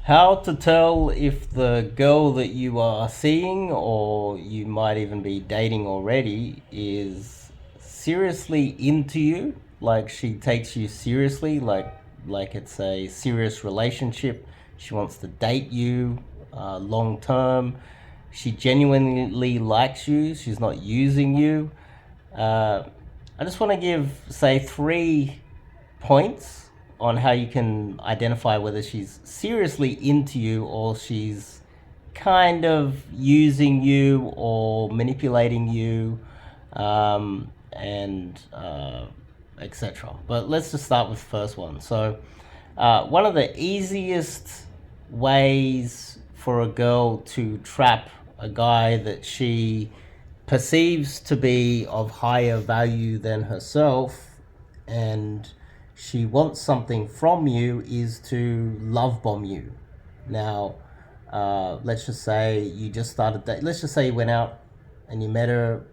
How to tell if the girl that you are seeing, or you might even be dating already, is seriously into you, like she takes you seriously, like it's a serious relationship. She wants to date you long term. She genuinely likes you. She's not using you. Uh, I just want to give, say, 3 points on how you can identify whether she's seriously into you or she's kind of using you or manipulating you, and etc. But let's just start with the first one. So, one of the easiest ways for a girl to trap a guy that she perceives to be of higher value than herself, and she wants something from you, is to love bomb you. Now, let's just say you just started that. Let's just say you went out and you met her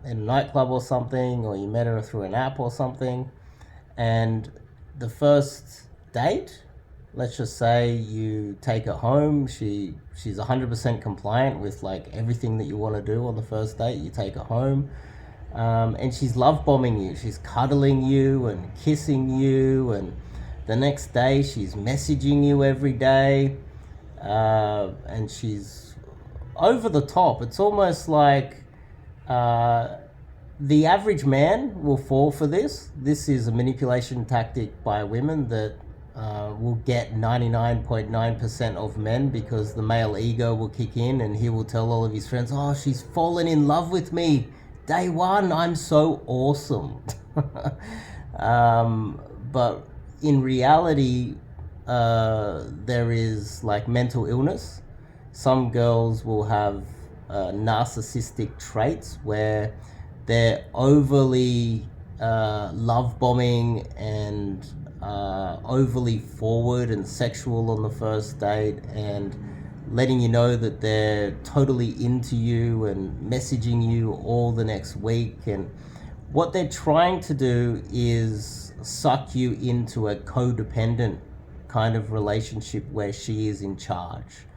in a nightclub or something, or you met her through an app or something, and the first date, let's just say you take her home. She's 100% compliant with like everything that you want to do on the first date. You take her home, and she's love bombing you. She's cuddling you and kissing you, and the next day she's messaging you every day, and she's over the top. It's almost like uh, the average man will fall for this. This is a manipulation tactic by women that will get 99.9% of men, because the male ego will kick in and he will tell all of his friends, "Oh, she's fallen in love with me. Day one, I'm so awesome." But in reality, there is like mental illness. Some girls will have narcissistic traits where they're overly love bombing and overly forward and sexual on the first date, and letting you know that they're totally into you and messaging you all the next week. And what they're trying to do is suck you into a codependent kind of relationship where she is in charge.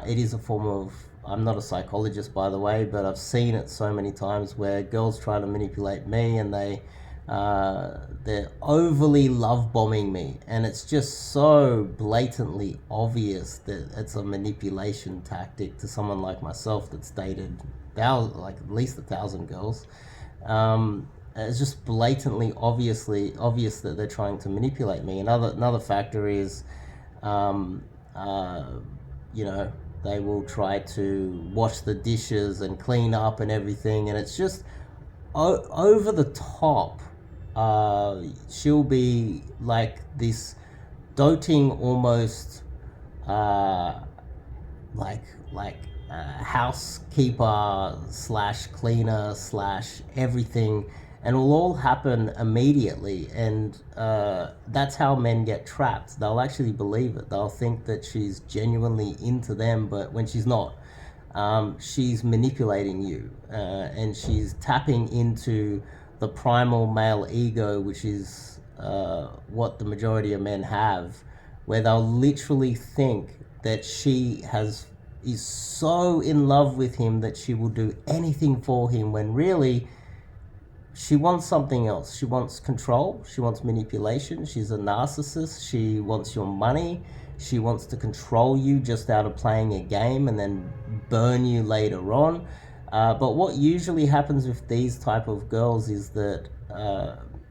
It is a form of, I'm not a psychologist, by the way, but I've seen it so many times where girls try to manipulate me, and they're overly love bombing me, and it's just so blatantly obvious that it's a manipulation tactic to someone like myself that's dated like at least 1,000 girls. It's just blatantly obvious that they're trying to manipulate me. Another factor is, um, uh, you know, they will try to wash the dishes and clean up and everything, and it's just over the top. She'll be like this doting, almost uh, like like housekeeper slash cleaner slash everything, and it'll all happen immediately. And that's how men get trapped. They'll actually believe it. They'll think that she's genuinely into them, but when she's not, she's manipulating you, and she's tapping into the primal male ego, which is what the majority of men have, where they'll literally think that she is so in love with him that she will do anything for him, when really she wants something else. She wants control. She wants manipulation. She's a narcissist. She wants your money. She wants to control you just out of playing a game and then burn you later on. But what usually happens with these type of girls is that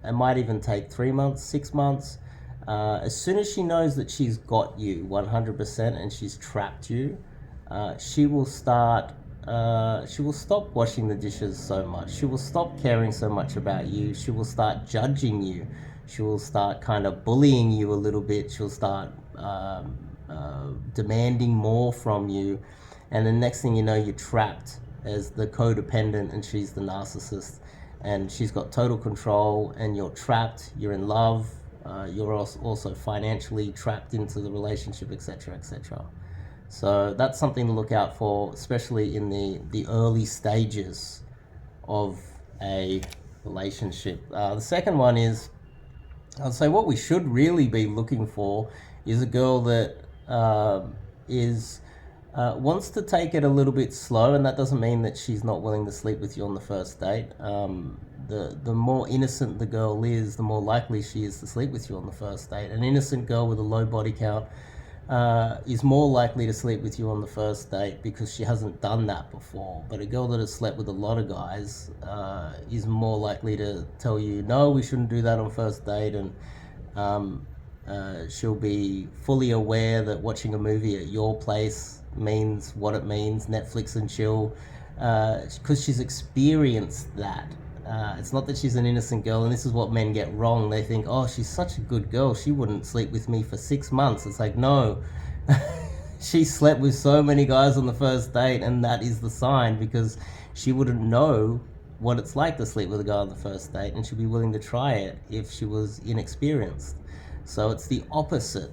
it might even take 3 months, 6 months. As soon as she knows that she's got you 100% and she's trapped you, she will start. She will stop washing the dishes so much. She will stop caring so much about you. She will start judging you. She will start kind of bullying you a little bit. She'll start demanding more from you. And the next thing you know, you're trapped as the codependent, and she's the narcissist. And she's got total control, and you're trapped. You're in love. You're also financially trapped into the relationship, etc., etc. So that's something to look out for, especially in the early stages of a relationship. The second one is, I'd say what we should really be looking for is a girl that is wants to take it a little bit slow, and that doesn't mean that she's not willing to sleep with you on the first date. The more innocent the girl is, the more likely she is to sleep with you on the first date. An innocent girl with a low body count is more likely to sleep with you on the first date because she hasn't done that before. But a girl that has slept with a lot of guys is more likely to tell you, no, we shouldn't do that on first date, and she'll be fully aware that watching a movie at your place means what it means, Netflix and chill, because she's experienced that. It's not that she's an innocent girl, and this is what men get wrong. They think, oh, she's such a good girl, she wouldn't sleep with me for 6 months. It's like, no, she slept with so many guys on the first date, and that is the sign, because she wouldn't know what it's like to sleep with a guy on the first date, and she'd be willing to try it if she was inexperienced. So it's the opposite.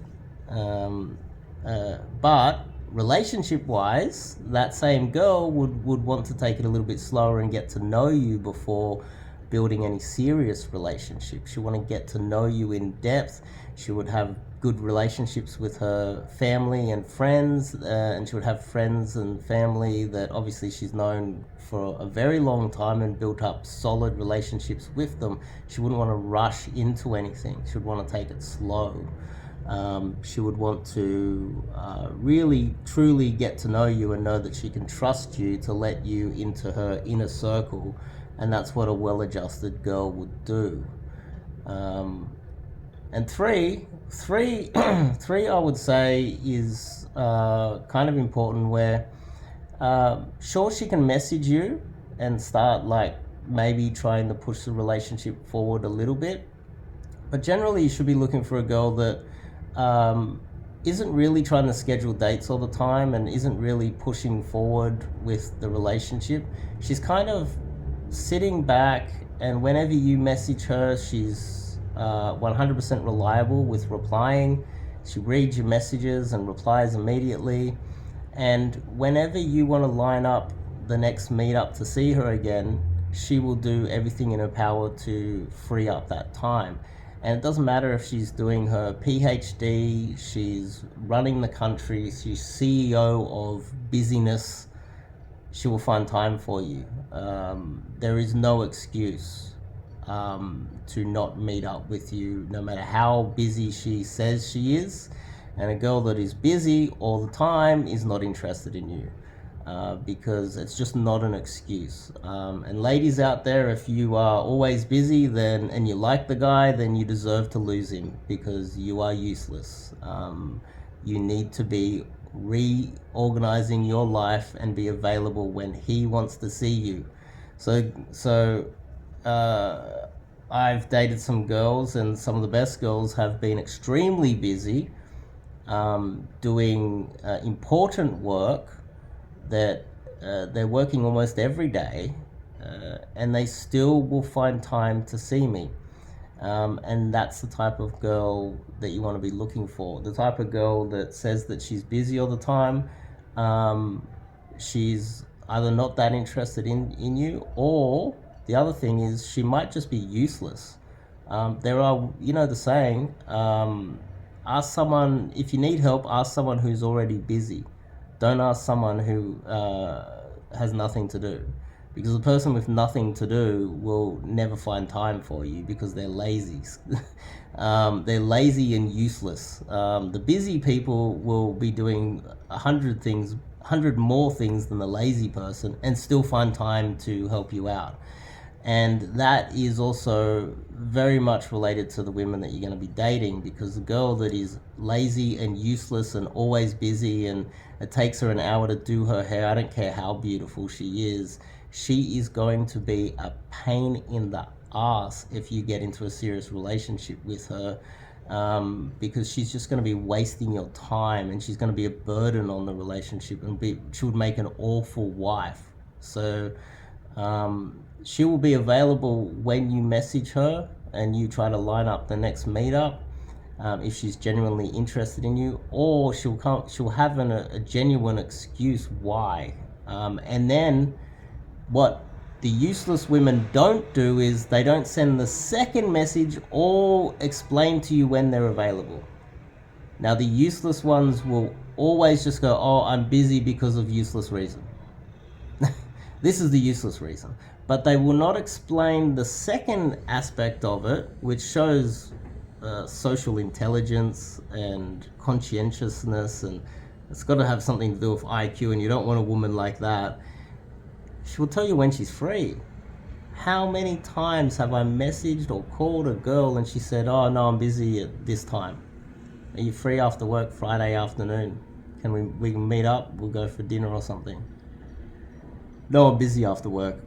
But relationship wise, that same girl would want to take it a little bit slower and get to know you before building any serious relationship. She want to get to know you in depth. She would have good relationships with her family and friends, and she would have friends and family that obviously she's known for a very long time and built up solid relationships with them. She wouldn't want to rush into anything. She would want to take it slow. She would want to really truly get to know you and know that she can trust you to let you into her inner circle, and that's what a well-adjusted girl would do. And three, I would say is kind of important, where sure, she can message you and start like maybe trying to push the relationship forward a little bit, but generally you should be looking for a girl that isn't really trying to schedule dates all the time and isn't really pushing forward with the relationship. She's kind of sitting back, and whenever you message her, she's 100% reliable with replying. She reads your messages and replies immediately. And whenever you want to line up the next meetup to see her again, she will do everything in her power to free up that time. And it doesn't matter if she's doing her PhD, she's running the country, she's CEO of busyness, she will find time for you. There is no excuse to not meet up with you, no matter how busy she says she is. And a girl that is busy all the time is not interested in you. Because it's just not an excuse. And ladies out there, if you are always busy and you like the guy, then you deserve to lose him, because you are useless. You need to be reorganizing your life and be available when he wants to see you. So I've dated some girls, and some of the best girls have been extremely busy doing important work that they're working almost every day, and they still will find time to see me. And that's the type of girl that you want to be looking for. The type of girl that says that she's busy all the time, she's either not that interested in you, or the other thing is she might just be useless. There are, the saying, ask someone, if you need help, ask someone who's already busy. Don't ask someone who has nothing to do, because the person with nothing to do will never find time for you because they're lazy. They're lazy and useless. The busy people will be doing 100 more things than the lazy person, and still find time to help you out. And that is also very much related to the women that you're going to be dating, because the girl that is lazy and useless and always busy, and it takes her an hour to do her hair, I don't care how beautiful she is going to be a pain in the ass if you get into a serious relationship with her, because she's just going to be wasting your time, and she's going to be a burden on the relationship, and she would make an awful wife. So she will be available when you message her and you try to line up the next meetup, if she's genuinely interested in you, or she'll have a genuine excuse why. And then what the useless women don't do is they don't send the second message or explain to you when they're available. Now, the useless ones will always just go, oh, I'm busy because of useless reason. This is the useless reason. But they will not explain the second aspect of it, which shows social intelligence and conscientiousness, and it's got to have something to do with IQ, and you don't want a woman like that. She will tell you when she's free. How many times have I messaged or called a girl and she said, oh no, I'm busy at this time. Are you free after work Friday afternoon? We can meet up, we'll go for dinner or something. No, I'm busy after work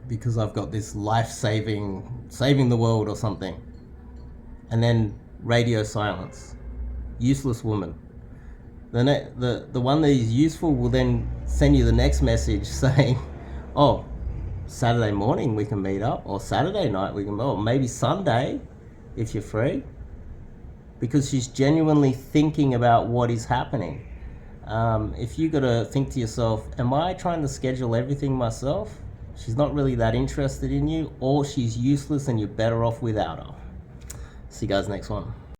because I've got this saving the world or something. And then radio silence. Useless woman. The one that is useful will then send you the next message saying, oh, Saturday morning we can meet up, or Saturday night we can, or maybe Sunday if you're free. Because she's genuinely thinking about what is happening. If you got to think to yourself, am I trying to schedule everything myself? She's not really that interested in you, or she's useless and you're better off without her. See you guys next one.